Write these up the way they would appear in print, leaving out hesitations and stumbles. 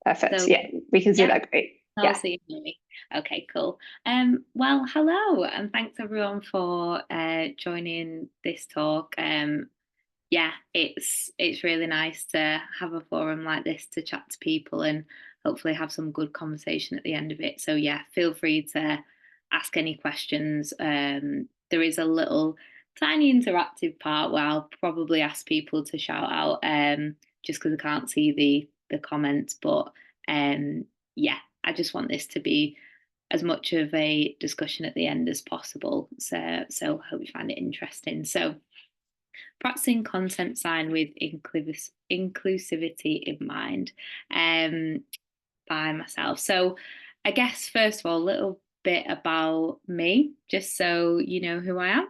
Perfect. So Yeah, we can see yeah, that. Great. I'll Yeah. see you hear me. Okay, cool. Well, hello, and thanks everyone for joining this talk. Yeah, it's really nice to have a forum like this to chat to people and hopefully have some good conversation at the end of it. So yeah, feel free to ask any questions. There is a little tiny interactive part where I'll probably ask people to shout out just because I can't see the comments, but yeah, I just want this to be as much of a discussion at the end as possible. So I hope you find it interesting. So practicing content design with inclusivity in mind um, by myself. So, I guess, first of all, a little bit about me, just so you know who I am.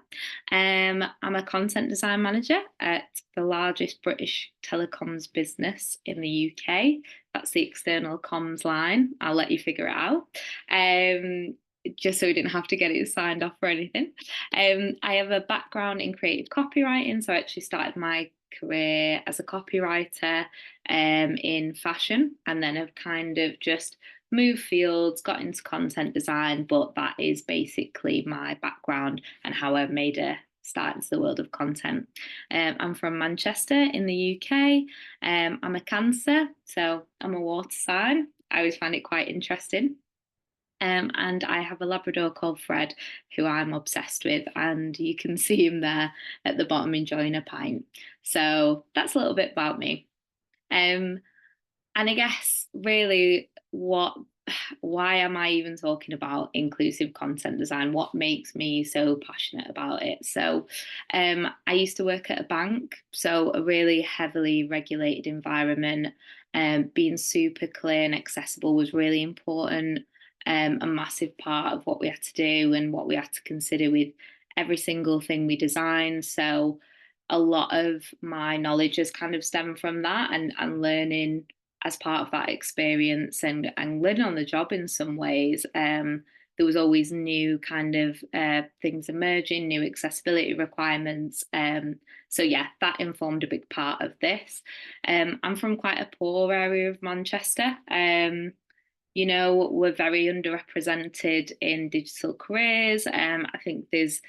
I'm a content design manager at the largest British telecoms business in the UK. That's the external comms line. I'll let you figure it out. Um, just so we didn't have to get it signed off or anything. I have a background in creative copywriting, so I actually started my career as a copywriter in fashion, and then have kind of just moved fields, got into content design, but that is basically my background and how I've made a start into the world of content. I'm from Manchester in the UK. I'm a Cancer, so I'm a water sign. I always find it quite interesting. And I have a Labrador called Fred, who I'm obsessed with, and you can see him there at the bottom enjoying a pint. So that's a little bit about me. Um, and I guess really why am I even talking about inclusive content design? What makes me so passionate about it? So I used to work at a bank, so a really heavily regulated environment. Being super clear and accessible was really important. A massive part of what we had to do and what we had to consider with every single thing we designed. So a lot of my knowledge has kind of stemmed from that and learning as part of that experience and learning on the job in some ways. There was always new kind of things emerging, new accessibility requirements. So yeah, that informed a big part of this. I'm from quite a poor area of Manchester. We're very underrepresented in digital careers. I think there's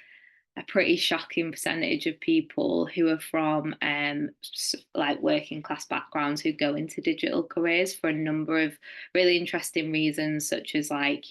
a pretty shocking percentage of people who are from like working class backgrounds who go into digital careers for a number of really interesting reasons, such as like,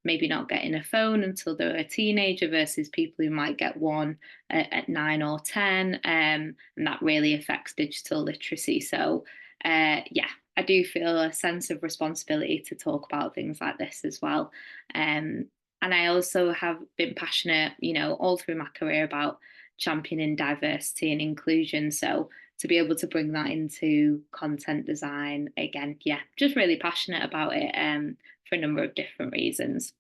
maybe not getting a phone until they're a teenager versus people who might get one at 9 or 10. And that really affects digital literacy. So, yeah, I do feel a sense of responsibility to talk about things like this as well. Um, and I also have been passionate, all through my career about championing diversity and inclusion. So to be able to bring that into content design, again, yeah, just really passionate about it for a number of different reasons.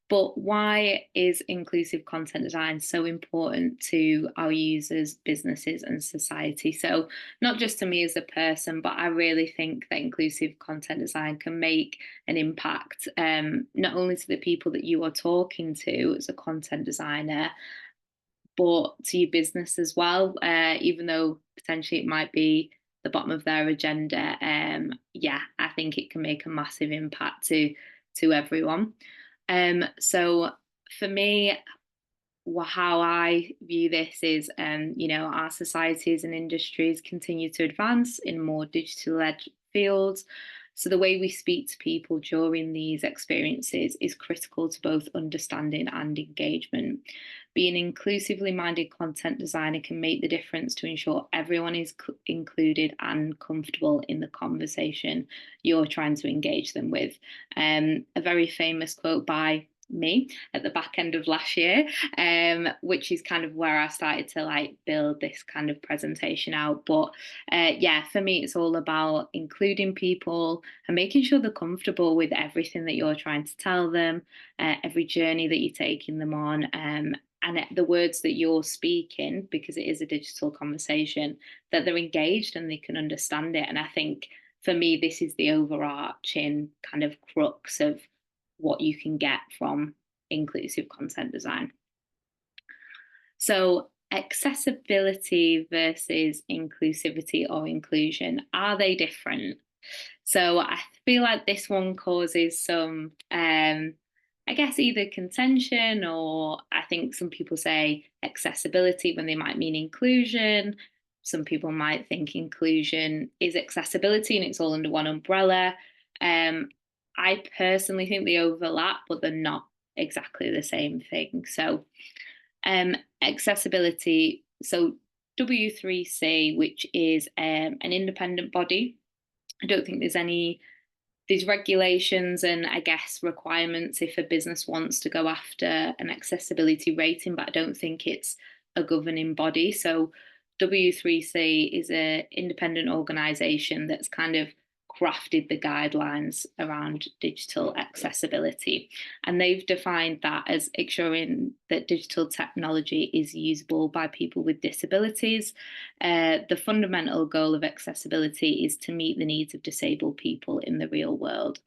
But why is inclusive content design so important to our users, businesses, and society? So, not just to me as a person, but I really think that inclusive content design can make an impact, not only to the people that you are talking to as a content designer, but to your business as well, even though potentially it might be the bottom of their agenda. Yeah, I think it can make a massive impact to everyone. So for me, how I view this is, our societies and industries continue to advance in more digital-led fields. So the way we speak to people during these experiences is critical to both understanding and engagement. Being inclusively minded content designer can make the difference to ensure everyone is included and comfortable in the conversation you're trying to engage them with. A very famous quote by me at the back end of last year, which is kind of where I started to like build this kind of presentation out. But yeah, for me, it's all about including people and making sure they're comfortable with everything that you're trying to tell them, every journey that you're taking them on. And the words that you're speaking, because it is a digital conversation, that they're engaged and they can understand it. And I think for me, this is the overarching kind of crux of what you can get from inclusive content design. So, accessibility versus inclusivity or inclusion, are they different? So I feel like this one causes some, I guess, either contention, or I think some people say accessibility when they might mean inclusion. Some people might think inclusion is accessibility and it's all under one umbrella. Um, I personally think they overlap, but they're not exactly the same thing. So, accessibility. So, W3C, which is an independent body. I don't think there's regulations and I guess requirements if a business wants to go after an accessibility rating, but I don't think it's a governing body. So W3C is an independent organisation that's kind of crafted the guidelines around digital accessibility. And they've defined that as ensuring that digital technology is usable by people with disabilities. The fundamental goal of accessibility is to meet the needs of disabled people in the real world.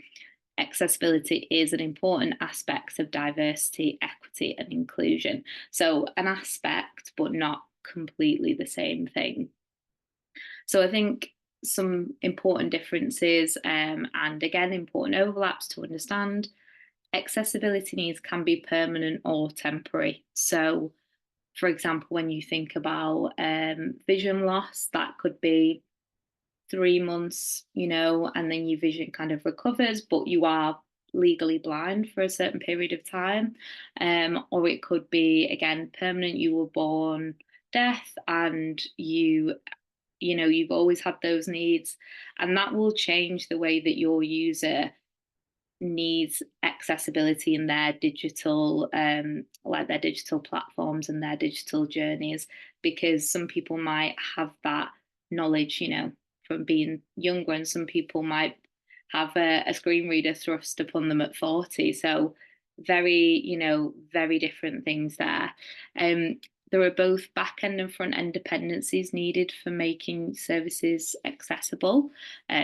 Accessibility is an important aspect of diversity, equity, and inclusion. So, an aspect, but not completely the same thing. So, I think some important differences and again, important overlaps to understand. Accessibility needs can be permanent or temporary. So, for example, when you think about vision loss, that could be 3 months, and then your vision kind of recovers, but you are legally blind for a certain period of time. Or it could be, again, permanent. You were born deaf and you've always had those needs, and that will change the way that your user needs accessibility in their digital like their digital platforms and their digital journeys, because some people might have that knowledge from being younger, and some people might have a screen reader thrust upon them at 40. So very very different things there. There are both back end and front end dependencies needed for making services accessible.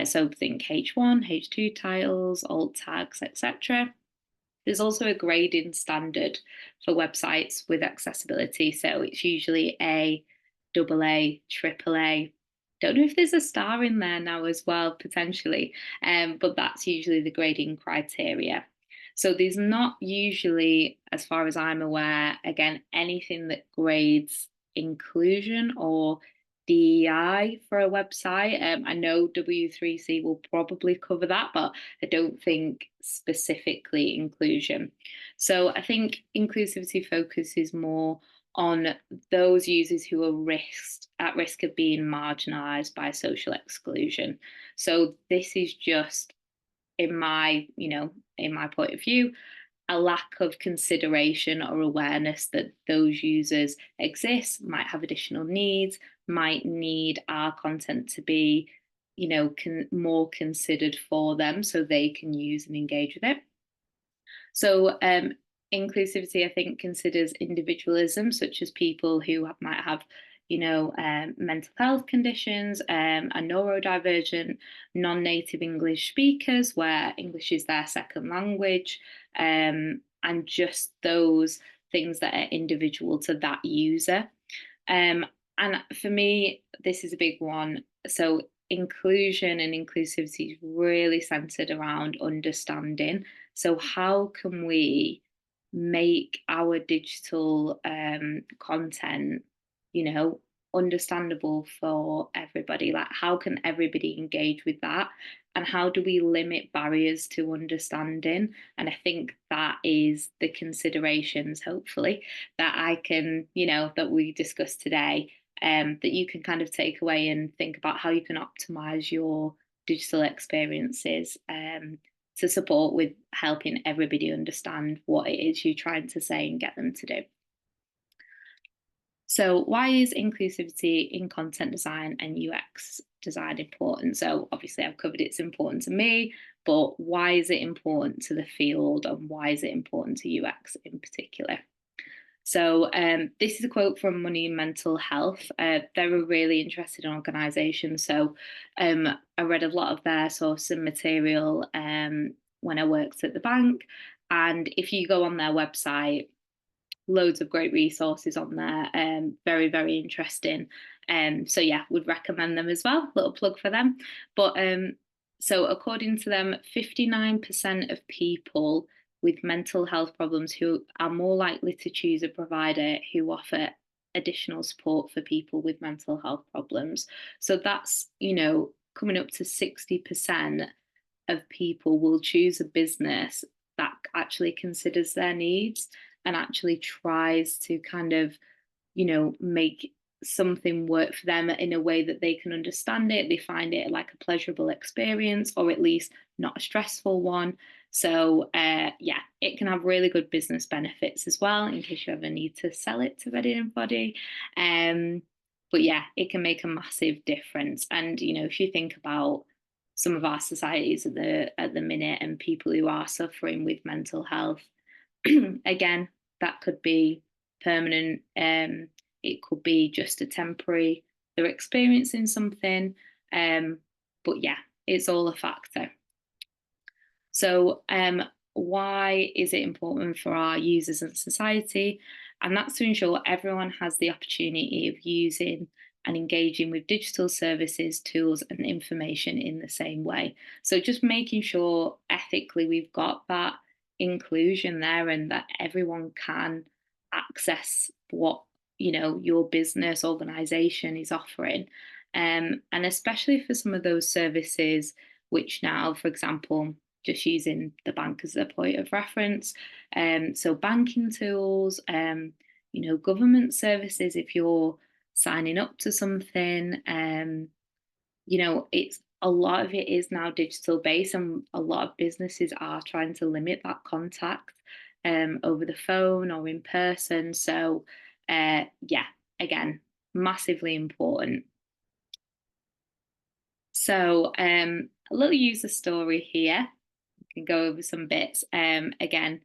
So think H1, H2 titles, alt tags, etc. There's also a grading standard for websites with accessibility. So it's usually A, double A, triple A. Don't know if there's a star in there now as well, potentially, but that's usually the grading criteria. So there's not usually, as far as I'm aware, again, anything that grades inclusion or DEI for a website. I know W3C will probably cover that, but I don't think specifically inclusion. So I think inclusivity focuses more on those users who are at risk of being marginalised by social exclusion. So this is just in my point of view, a lack of consideration or awareness that those users exist, might have additional needs, might need our content to be, more considered for them so they can use and engage with it. So, inclusivity, I think, considers individualism, such as people who might have, mental health conditions, are neurodivergent, non-native English speakers, where English is their second language, and just those things that are individual to that user. And for me, this is a big one. So, inclusion and inclusivity is really centered around understanding. So, how can we make our digital content, you know, understandable for everybody? Like, how can everybody engage with that? And how do we limit barriers to understanding? And I think that is the considerations, hopefully, that I can, that we discussed today, that you can kind of take away and think about how you can optimize your digital experiences to support with helping everybody understand what it is you're trying to say and get them to do. So, why is inclusivity in content design and UX design important? So, obviously, I've covered it's important to me, but why is it important to the field, and why is it important to UX in particular? So, this is a quote from Money and Mental Health. They're a really interesting organisation. So, I read a lot of their source and material when I worked at the bank. And if you go on their website, loads of great resources on there. Very, very interesting. So yeah, would recommend them as well. Little plug for them. But So according to them, 59% of people with mental health problems who are more likely to choose a provider who offer additional support for people with mental health problems. So that's, coming up to 60% of people will choose a business that actually considers their needs and actually tries to kind of, make something work for them in a way that they can understand it. They find it like a pleasurable experience, or at least not a stressful one. So, yeah, it can have really good business benefits as well in case you ever need to sell it to anybody. But yeah, it can make a massive difference. And if you think about some of our societies at the minute and people who are suffering with mental health, again, that could be permanent. It could be just a temporary. They're experiencing something, but yeah, it's all a factor. So, why is it important for our users and society? And that's to ensure everyone has the opportunity of using and engaging with digital services, tools, and information in the same way. So, just making sure ethically we've got that inclusion there and that everyone can access what your business organization is offering, and especially for some of those services which now, for example, just using the bank as a point of reference. So banking tools, government services, if you're signing up to something, it's a lot of it is now digital based, and a lot of businesses are trying to limit that contact over the phone or in person. So, yeah, again, massively important. So, a little user story here. Can go over some bits. Again,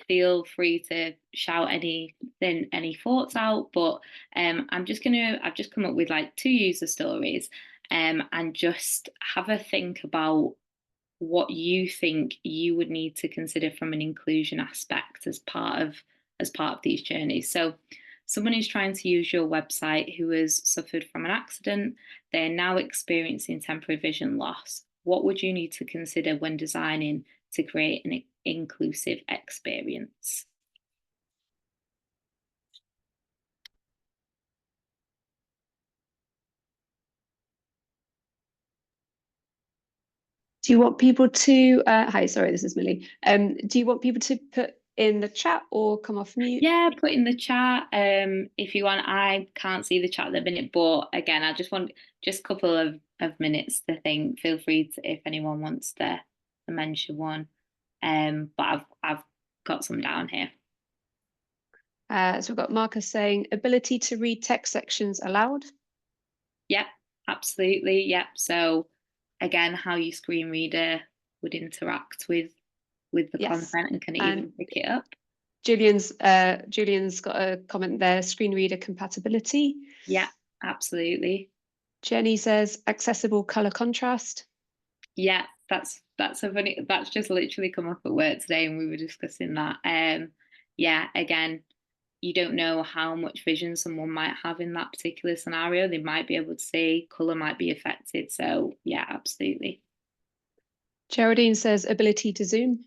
feel free to shout any thoughts out, but I've just come up with like 2 user stories, and just have a think about what you think you would need to consider from an inclusion aspect as part of these journeys. So someone who's trying to use your website who has suffered from an accident, they're now experiencing temporary vision loss. What would you need to consider when designing to create an inclusive experience? Do you want people to, hi, sorry, this is Millie. Do you want people to put in the chat or come off mute? Yeah, put in the chat if you want. I can't see the chat at the minute, but again, I just want just a couple of minutes to think. Feel free to, if anyone wants to mention one. But I've got some down here. So we've got Marcus saying ability to read text sections aloud. Yep, absolutely. Yep. So again, how your screen reader would interact with the content and can even pick it up. Julian's got a comment there, screen reader compatibility. Yeah, absolutely. Jenny says accessible color contrast. Yeah, that's just literally come up at work today and we were discussing that. Yeah, again, you don't know how much vision someone might have in that particular scenario. They might be able to see, color might be affected. So yeah, absolutely. Geraldine says ability to zoom.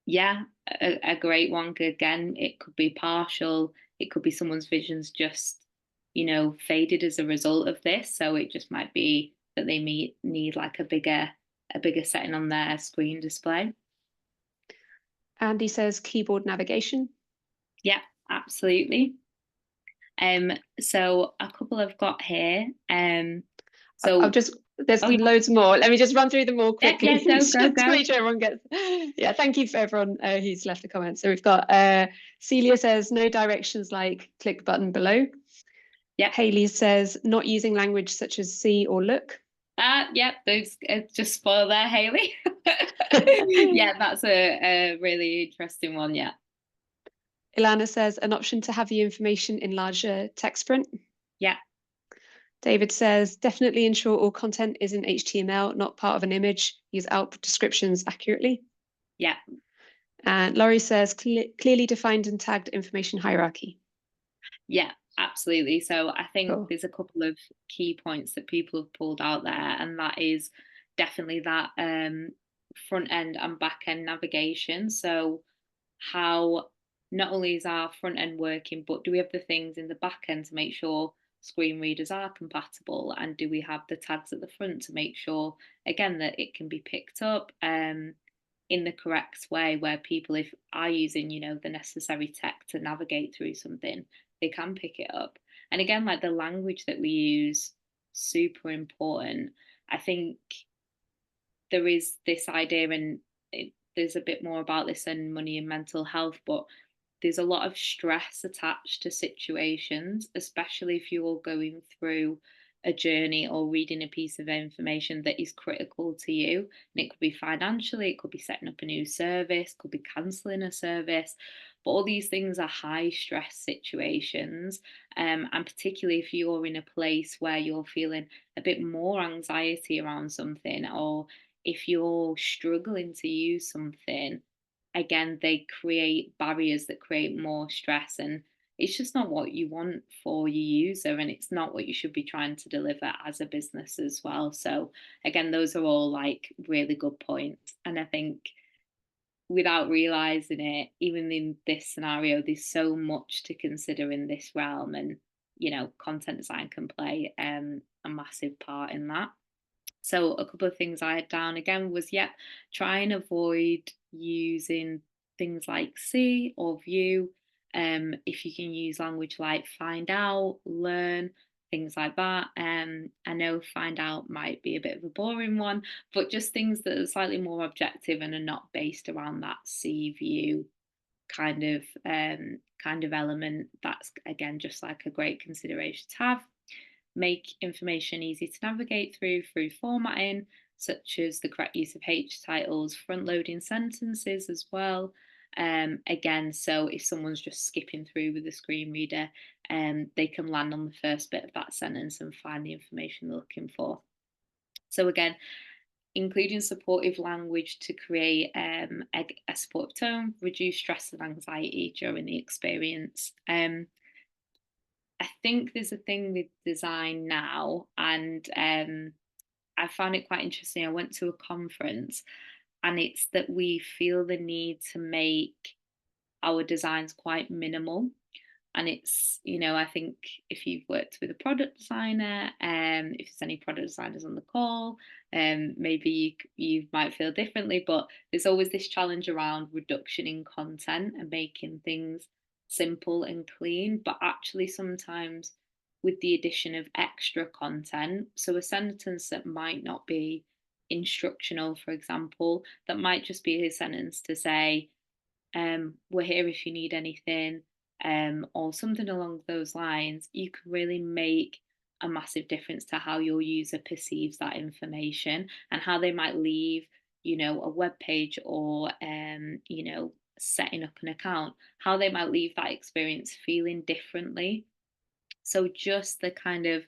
Yeah, a great one. Again, it could be partial. It could be someone's vision's just, faded as a result of this. So it just might be that they need like a bigger setting on their screen display. Andy says keyboard navigation. Yeah, absolutely. So a couple I've got here. So there's loads more. Let me just run through them all quickly. Yeah, go. To make sure everyone gets. Yeah, thank you for everyone who's left a comment. So we've got Celia says no directions like click button below. Yeah. Hayley says not using language such as see or look. Yep, those just spoil there, Hayley. Yeah, that's a really interesting one. Yeah. Ilana says an option to have the information in larger text print. Yeah. David says definitely ensure all content is in HTML, not part of an image. Use output descriptions accurately. Yeah. And Laurie says clearly defined and tagged information hierarchy. Yeah, absolutely. So I think there's a couple of key points that people have pulled out there, and that is, definitely that front end and back end navigation. So how not only is our front end working, but do we have the things in the back end to make sure screen readers are compatible, and do we have the tags at the front to make sure again that it can be picked up in the correct way, where people, if are using, you know, the necessary tech to navigate through something, they can pick it up. And again, like the language that we use, super important. I think there is this idea, and there's a bit more about this in money and mental health, but there's a lot of stress attached to situations, especially if you're going through a journey or reading a piece of information that is critical to you. And it could be financially, it could be setting up a new service, could be cancelling a service. But all these things are high stress situations. And particularly if you're in a place where you're feeling a bit more anxiety around something, or if you're struggling to use something, again, they create barriers that create more stress. And it's just not what you want for your user. And it's not what you should be trying to deliver as a business as well. So, again, those are all like really good points. And I think without realizing it, even in this scenario, there's so much to consider in this realm. And, you know, content design can play a massive part in that. So a couple of things I had down again was, yeah, try and avoid using things like see or view. If you can use language like find out, learn, things like that. I know find out might be a bit of a boring one, but just things that are slightly more objective and are not based around that see view kind of element. That's again just like a great consideration to have. Make information easy to navigate through formatting, such as the correct use of H titles, front loading sentences as well. Again, so if someone's just skipping through with a screen reader, they can land on the first bit of that sentence and find the information they're looking for. So again, including supportive language to create a supportive tone, reduce stress and anxiety during the experience. I think there's a thing with design now, and I found it quite interesting. I went to a conference, and it's that we feel the need to make our designs quite minimal. And it's, you know, I think if you've worked with a product designer, if there's any product designers on the call, maybe you might feel differently, but there's always this challenge around reduction in content and making things simple and clean. But actually, sometimes with the addition of extra content, so a sentence that might not be instructional, for example, that might just be a sentence to say, we're here if you need anything, or something along those lines, you can really make a massive difference to how your user perceives that information and how they might leave, you know, a web page or, you know, setting up an account, how they might leave that experience feeling differently. So just the kind of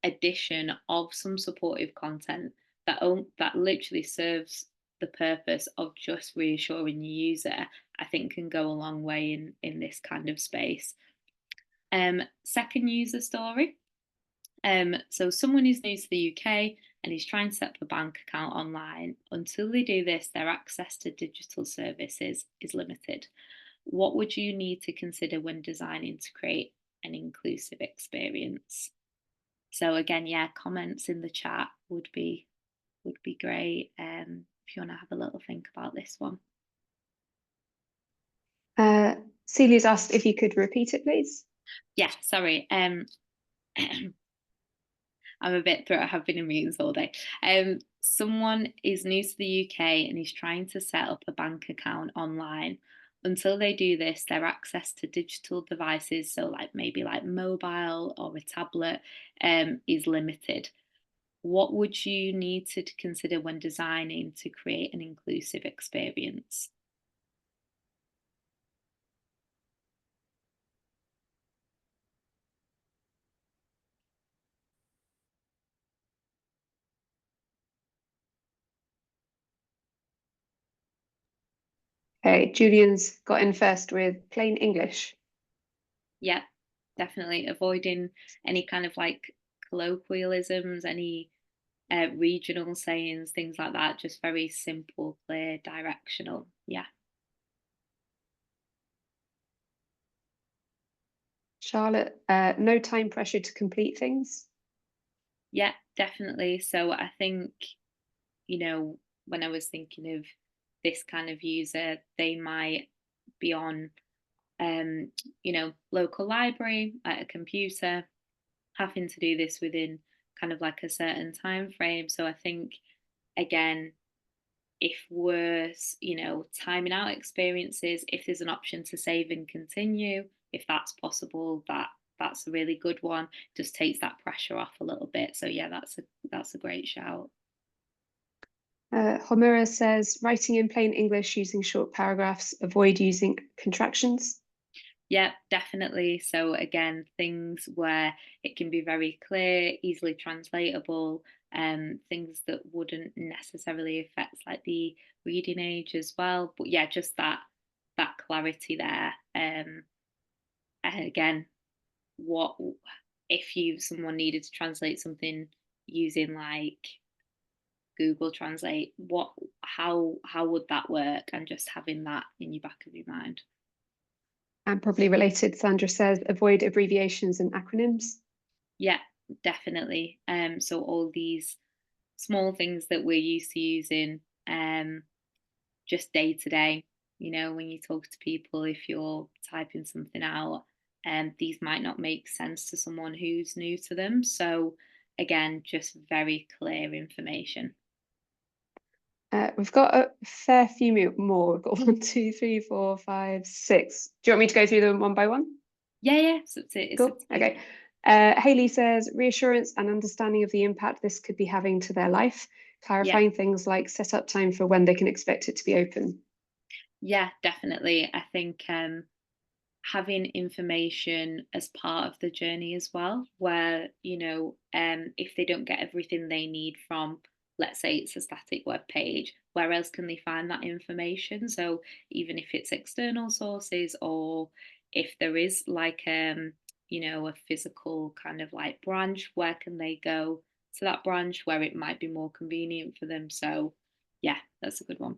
addition of some supportive content that literally serves the purpose of just reassuring the user, I think can go a long way in this kind of space. Second user story. So someone is new to the UK and is trying to set up a bank account online. Until they do this, their access to digital services is limited. What would you need to consider when designing to create an inclusive experience? So again, yeah, comments in the chat would be great. If you want to have a little think about this one. Celia's asked if you could repeat it, please. Yeah, sorry. I'm a bit through. I have been in meetings all day. Someone is new to the UK and is trying to set up a bank account online. Until they do this, their access to digital devices, so like maybe like mobile or a tablet, is limited. What would you need to consider when designing to create an inclusive experience? Okay, Julian's got in first with plain English. Yeah, definitely avoiding any kind of like colloquialisms, any regional sayings, things like that, just very simple, clear, directional. Yeah. Charlotte, no time pressure to complete things. Yeah, definitely. So I think, when I was thinking of this kind of user, they might be on, local library at a computer, having to do this within kind of like a certain time frame. So I think, again, if we're, timing out experiences, if there's an option to save and continue, if that's possible, that's a really good one. Just takes that pressure off a little bit. So yeah, that's a great shout. Homura says, writing in plain English using short paragraphs, avoid using contractions. Yeah, definitely. So again, things where it can be very clear, easily translatable, things that wouldn't necessarily affect like the reading age as well. But yeah, just that clarity there. And again, what if someone needed to translate something using like Google Translate, how would that work? And just having that in your back of your mind. And probably related, Sandra says, avoid abbreviations and acronyms. Yeah, definitely. So all these small things that we're used to using, just day to day, when you talk to people, if you're typing something out, these might not make sense to someone who's new to them. So again, just very clear information. We've got a fair few more. We've got 1, 2, 3, 4, 5, 6. Do you want me to go through them one by one? Yeah, so it's Cool. Okay. Hayley says reassurance and understanding of the impact this could be having to their life, Yeah. clarifying things like set up time for when they can expect it to be open. Yeah, definitely. I think having information as part of the journey as well, where, if they don't get everything they need from, let's say it's a static web page, where else can they find that information? So even if it's external sources, or if there is like, a physical kind of like branch, where can they go to that branch where it might be more convenient for them? So yeah, that's a good one.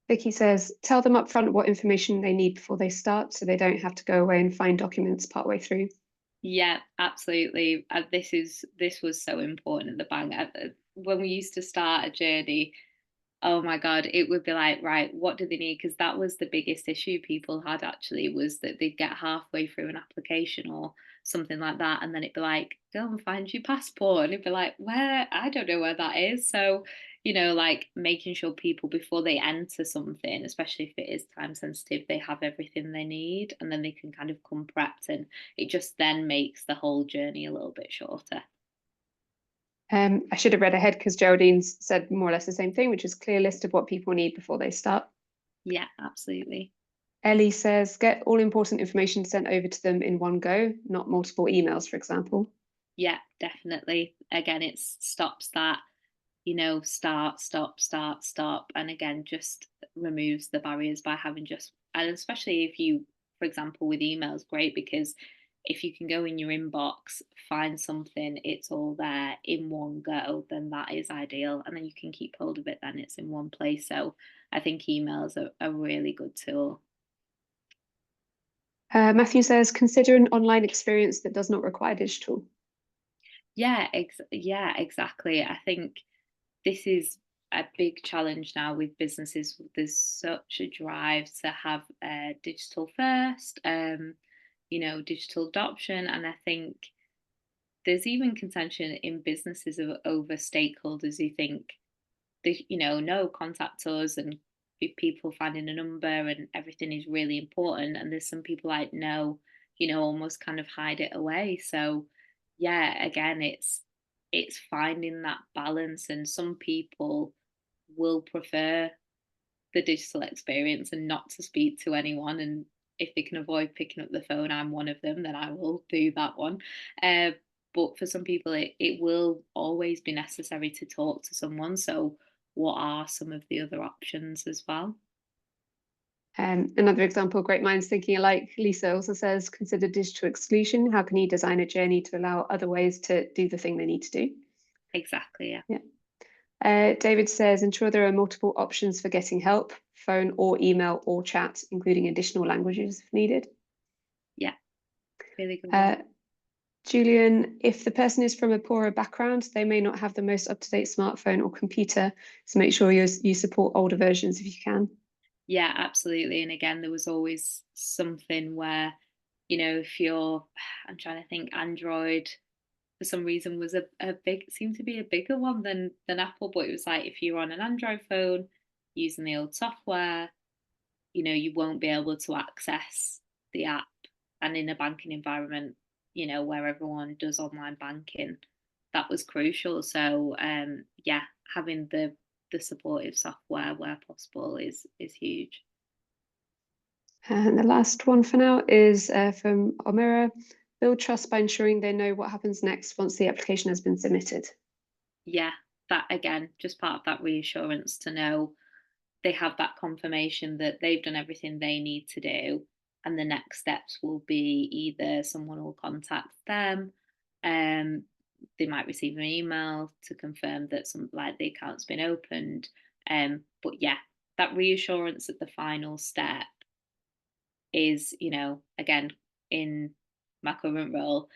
Vicky says, tell them upfront what information they need before they start so they don't have to go away and find documents partway through. Yeah, absolutely. This was so important at the bank. When we used to start a journey, oh my God, it would be like, right, what do they need? Because that was the biggest issue people had actually, was that they'd get halfway through an application or something like that, and then it'd be like, go and find your passport. And it'd be like, where? I don't know where that is. So, like making sure people before they enter something, especially if it is time sensitive, they have everything they need, and then they can kind of come prepped, and it just then makes the whole journey a little bit shorter. I should have read ahead because Geraldine's said more or less the same thing, which is clear list of what people need before they start. Yeah, absolutely. Ellie says, get all important information sent over to them in one go, not multiple emails, for example. Yeah, definitely. Again, it stops that, start, stop, start, stop. And again, just removes the barriers by having and especially if you, for example, with emails, great, because if you can go in your inbox, find something, it's all there in one go, then that is ideal. And then you can keep hold of it, then it's in one place. So I think emails are a really good tool. Matthew says, consider an online experience that does not require digital. Yeah, yeah, exactly. I think this is a big challenge now with businesses. There's such a drive to have digital first, digital adoption, and I think there's even contention in businesses over stakeholders who think they, no, contact us, and people finding a number and everything is really important. And there's some people like, no, almost kind of hide it away. So yeah, again, it's finding that balance. And some people will prefer the digital experience and not to speak to anyone. And if they can avoid picking up the phone, I'm one of them, then I will do that one. Uh, but for some people, it will always be necessary to talk to someone. So, what are some of the other options as well? Another example, great minds thinking alike. Lisa also says, consider digital exclusion. How can you design a journey to allow other ways to do the thing they need to do? Exactly, yeah. David says, ensure there are multiple options for getting help, phone or email or chat, including additional languages if needed. Yeah, really good one. Julian, if the person is from a poorer background, they may not have the most up-to-date smartphone or computer, so make sure you support older versions if you can. Yeah, absolutely. And again, there was always something where, if you're, I'm trying to think, Android for some reason was a big, seemed to be a bigger one than Apple, but it was like if you're on an Android phone using the old software, you won't be able to access the app. And in a banking environment, where everyone does online banking, that was crucial. So yeah, having the supportive software where possible is huge. And the last one for now is from Omira. Build trust by ensuring they know what happens next once the application has been submitted. Yeah, that again, just part of that reassurance to know they have that confirmation that they've done everything they need to do, and the next steps will be either someone will contact them, um, they might receive an email to confirm that some like the account's been opened. But yeah, that reassurance at the final step is, again, in my current role,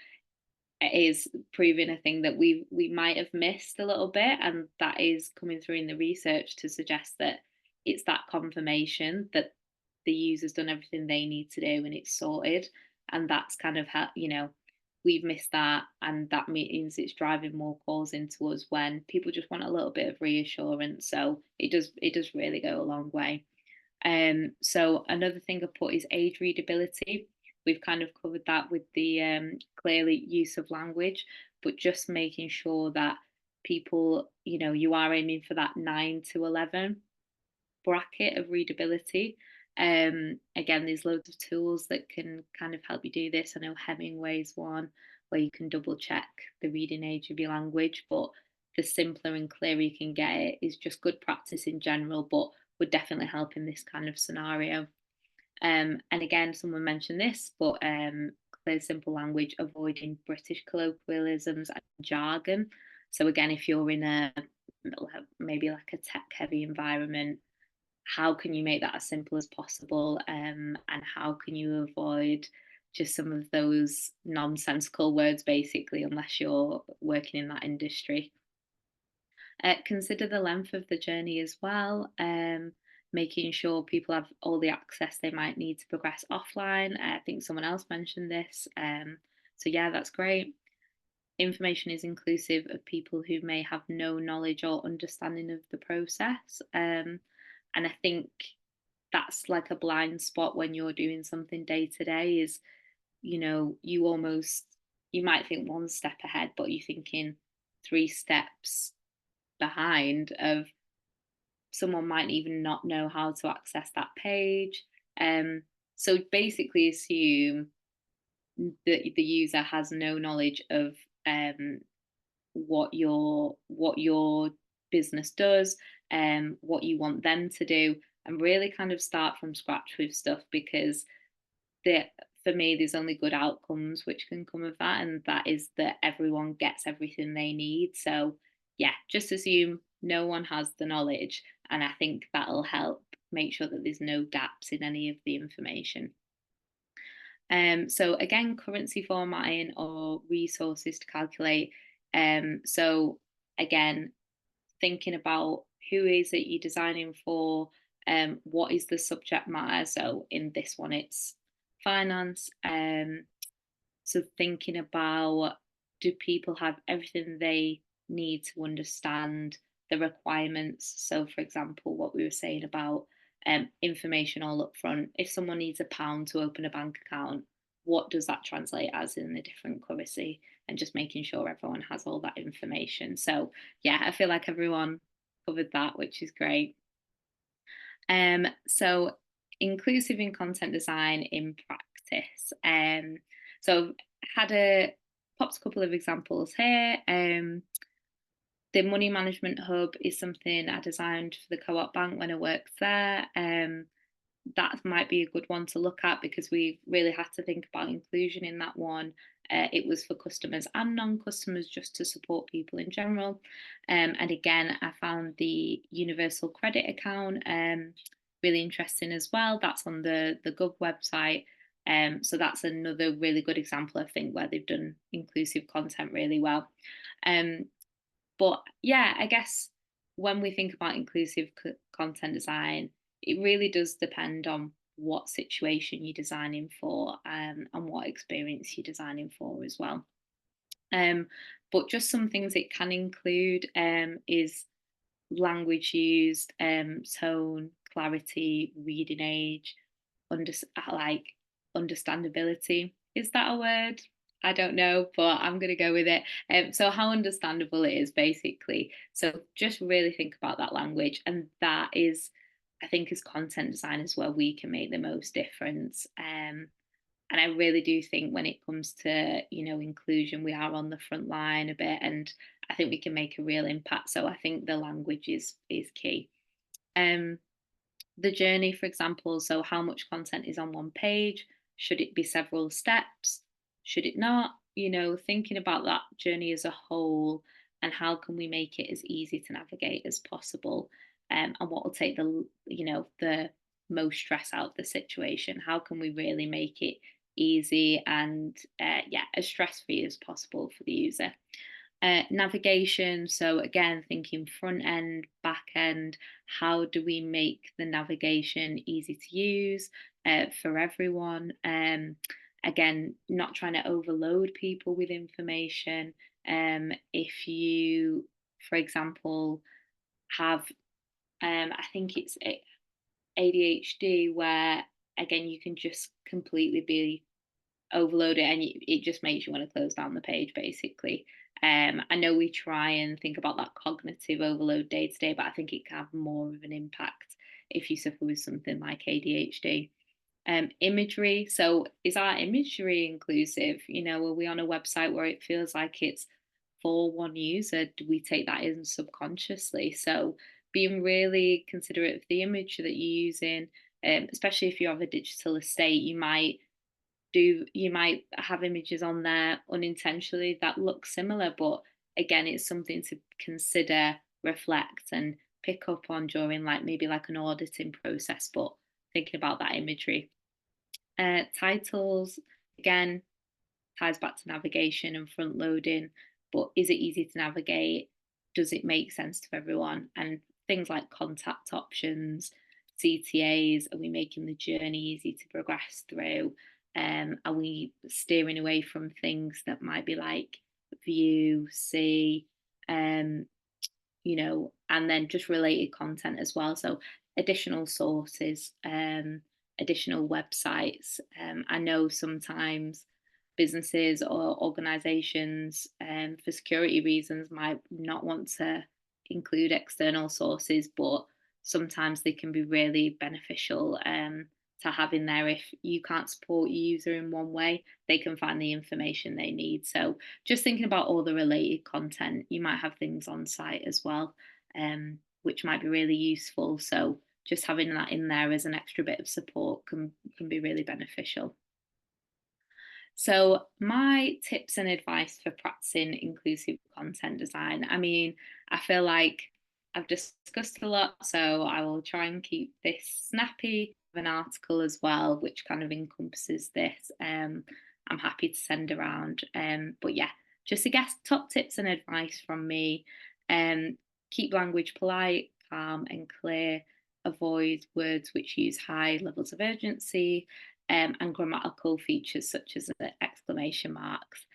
is proving a thing that we might have missed a little bit, and that is coming through in the research to suggest that it's that confirmation that the user's done everything they need to do and it's sorted, and that's kind of how we've missed that, and that means it's driving more calls into us when people just want a little bit of reassurance. So it does really go a long way. So another thing I put is age readability. We've kind of covered that with the clearly use of language, but just making sure that people, you are aiming for that 9 to 11 bracket of readability. Again, there's loads of tools that can kind of help you do this. I know Hemingway's one where you can double check the reading age of your language, but the simpler and clearer you can get it is just good practice in general, but would definitely help in this kind of scenario. And again, someone mentioned this, but clear, simple language, avoiding British colloquialisms and jargon. So again, if you're in a maybe like a tech-heavy environment, how can you make that as simple as possible? And how can you avoid just some of those nonsensical words, basically, unless you're working in that industry? Consider the length of the journey as well, making sure people have all the access they might need to progress offline. I think someone else mentioned this. So, yeah, that's great. Information is inclusive of people who may have no knowledge or understanding of the process. And I think that's like a blind spot when you're doing something day to day is, you might think one step ahead, but you're thinking 3 steps behind of someone might even not know how to access that page. So basically assume that the user has no knowledge of what your business does, what you want them to do, and really kind of start from scratch with stuff, because for me there's only good outcomes which can come of that, and that is that everyone gets everything they need. So yeah, just assume no one has the knowledge, and I think that'll help make sure that there's no gaps in any of the information. So again, currency formatting or resources to calculate. So again, thinking about who is it you're designing for, what is the subject matter. So in this one, it's finance. So thinking about, do people have everything they need to understand the requirements? So for example, what we were saying about information all up front. If someone needs £1 to open a bank account, what does that translate as in a different currency? And just making sure everyone has all that information. So yeah, I feel like everyone covered that, which is great. So inclusive in content design in practice. So popped a couple of examples here. The money management hub is something I designed for the Co-op Bank when I worked there. that might be a good one to look at, because we really had to think about inclusion in that one. It was for customers and non-customers, just to support people in general. And again, I found the universal credit account really interesting as well. That's on the Gov website. So that's another really good example, I think, where they've done inclusive content really well. But yeah, I guess when we think about inclusive content design, it really does depend on what situation you're designing for, and what experience you're designing for as well. But just some things it can include is language used, tone, clarity, reading age, under, like understandability. Is that a word? I don't know, but I'm going to go with it. So how understandable it is, basically. So just really think about that language, and that is, I think, as content designers, where we can make the most difference. And I really do think when it comes to, inclusion, we are on the front line a bit, and I think we can make a real impact. So I think the language is key. Um, the journey, for example, so how much content is on one page? Should it be several steps? Should it not? Thinking about that journey as a whole, and how can we make it as easy to navigate as possible, and what will take the most stress out of the situation? How can we really make it easy and as stress free as possible for the user? Navigation, so again, thinking front end, back end, how do we make the navigation easy to use for everyone? Again, not trying to overload people with information. If you, for example, have, I think it's ADHD, where again, you can just completely be overload it, and it just makes you want to close down the page, basically. I know we try and think about that cognitive overload day to day, but I think it can have more of an impact if you suffer with something like ADHD. Imagery. So is our imagery inclusive? Are we on a website where it feels like it's for one user? Do we take that in subconsciously? So being really considerate of the image that you're using, especially if you have a digital estate, you might have images on there unintentionally that look similar, but again, it's something to consider, reflect, and pick up on during maybe an auditing process, but thinking about that imagery. Titles, again, ties back to navigation and front loading, but is it easy to navigate? Does it make sense to everyone? And things like contact options, CTAs, are we making the journey easy to progress through? Are we steering away from things that might be like view, see, and then just related content as well. So additional sources, additional websites. I know sometimes businesses or organizations, for security reasons, might not want to include external sources, but sometimes they can be really beneficial to have in there. If you can't support your user in one way, they can find the information they need. So just thinking about all the related content, you might have things on site as well, which might be really useful. So just having that in there as an extra bit of support can be really beneficial. So my tips and advice for practicing inclusive content design, I mean, I feel like I've discussed a lot, so I will try and keep this snappy. An article as well, which kind of encompasses this. I'm happy to send around. But yeah, just to guess top tips and advice from me. Keep language polite, calm, and clear. Avoid words which use high levels of urgency, and grammatical features such as exclamation marks.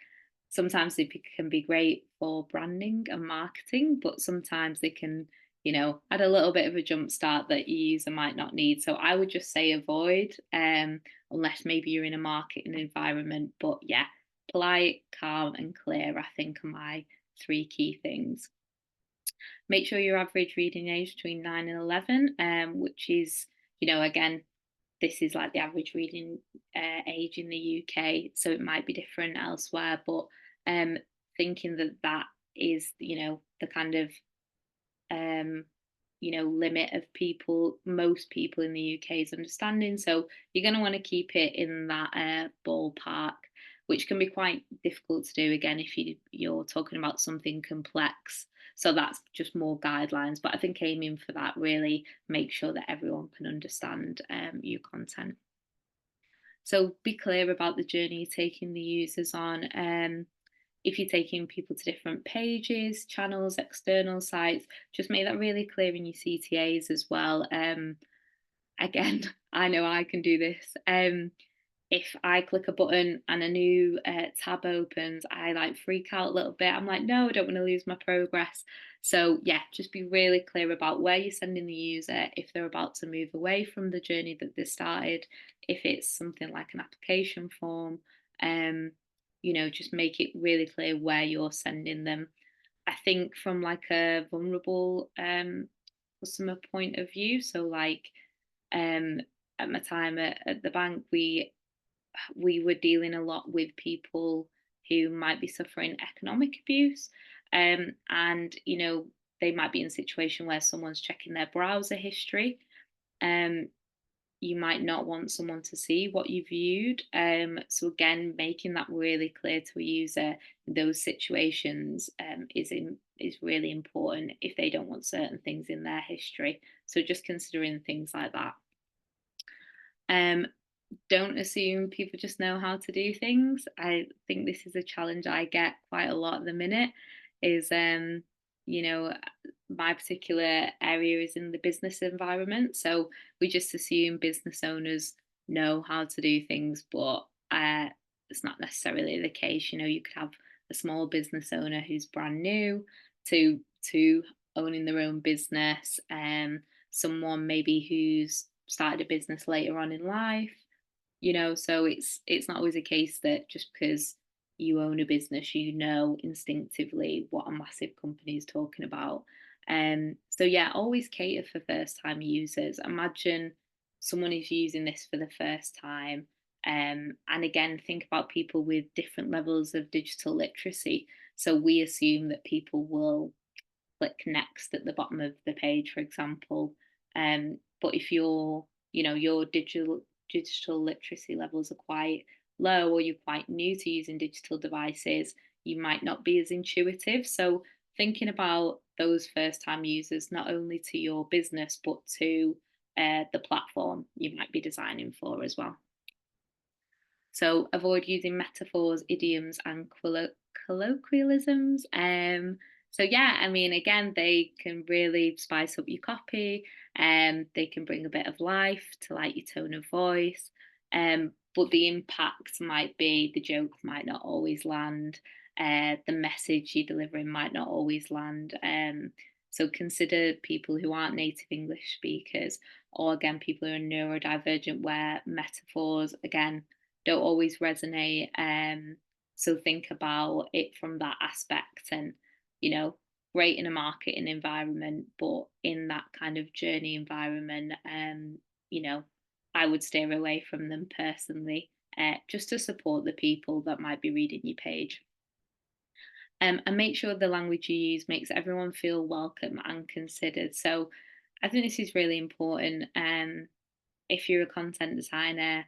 Sometimes they can be great for branding and marketing, but sometimes they can, add a little bit of a jump start that your user might not need. So I would just say avoid, unless maybe you're in a marketing environment. But yeah, polite, calm, and clear, I think, are my 3 key things. Make sure your average reading age between 9 and 11, which is, again, this is like the average reading age in the UK, so it might be different elsewhere, but thinking that is, the kind of limit of people, most people in the UK's understanding. So you're going to want to keep it in that ballpark, which can be quite difficult to do again if you're talking about something complex. So that's just more guidelines. But I think aiming for that really makes sure that everyone can understand your content. So be clear about the journey you're taking the users on. If you're taking people to different pages, channels, external sites, just make that really clear in your CTAs as well. Again, I know I can do this. If I click a button and a new tab opens, I like freak out a little bit. I'm like, no, I don't want to lose my progress. So yeah, just be really clear about where you're sending the user, if they're about to move away from the journey that they started, if it's something like an application form, just make it really clear where you're sending them. I think from like a vulnerable customer point of view, so like um, at my time at the bank, we were dealing a lot with people who might be suffering economic abuse, and they might be in a situation where someone's checking their browser history. Um, you might not want someone to see what you viewed. So again, making that really clear to a user in those situations is really important if they don't want certain things in their history. So just considering things like that. Don't assume people just know how to do things. I think this is a challenge I get quite a lot at the minute. Is you know, my particular area is in the business environment, so we just assume business owners know how to do things, but it's not necessarily the case. You could have a small business owner who's brand new to owning their own business, someone maybe who's started a business later on in life. So it's not always a case that just because you own a business you know instinctively what a massive company is talking about. So yeah, always cater for first time users. Imagine someone is using this for the first time, and again, think about people with different levels of digital literacy. So we assume that people will click next at the bottom of the page, for example. But if your digital literacy levels are quite low, or you're quite new to using digital devices, you might not be as intuitive. So thinking about those first time users, not only to your business, but to the platform you might be designing for as well. So avoid using metaphors, idioms, and colloquialisms. So yeah, I mean, again, they can really spice up your copy, and they can bring a bit of life to like your tone of voice. But the impact might be the joke might not always land. The message you're delivering might not always land. So consider people who aren't native English speakers, or again, people who are neurodivergent, where metaphors again don't always resonate. So think about it from that aspect, and great in a marketing environment, but in that kind of journey environment, I would steer away from them personally, just to support the people that might be reading your page. And make sure the language you use makes everyone feel welcome and considered. So I think this is really important. If you're a content designer,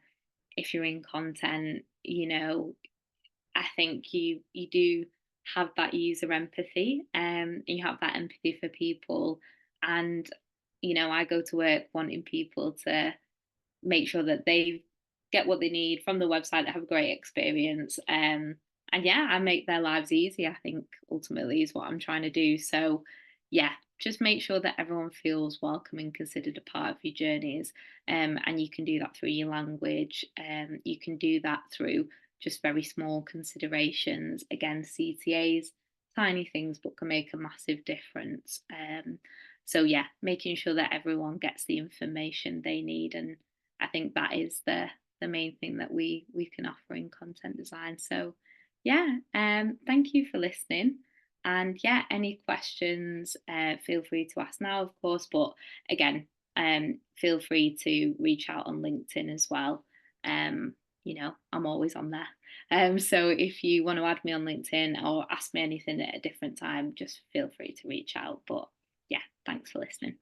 if you're in content, I think you do have that user empathy, and you have that empathy for people. And I go to work wanting people to make sure that they get what they need from the website, that have a great experience. And yeah, I make their lives easy, I think ultimately is what I'm trying to do. So yeah, just make sure that everyone feels welcome and considered a part of your journeys. And you can do that through your language. You can do that through just very small considerations. Again, CTAs, tiny things, but can make a massive difference. So yeah, making sure that everyone gets the information they need, and I think that is the main thing that we can offer in content design. So yeah, thank you for listening. And yeah, any questions, feel free to ask now, of course. But again, feel free to reach out on LinkedIn as well. I'm always on there. So if you want to add me on LinkedIn or ask me anything at a different time, just feel free to reach out. But yeah, thanks for listening.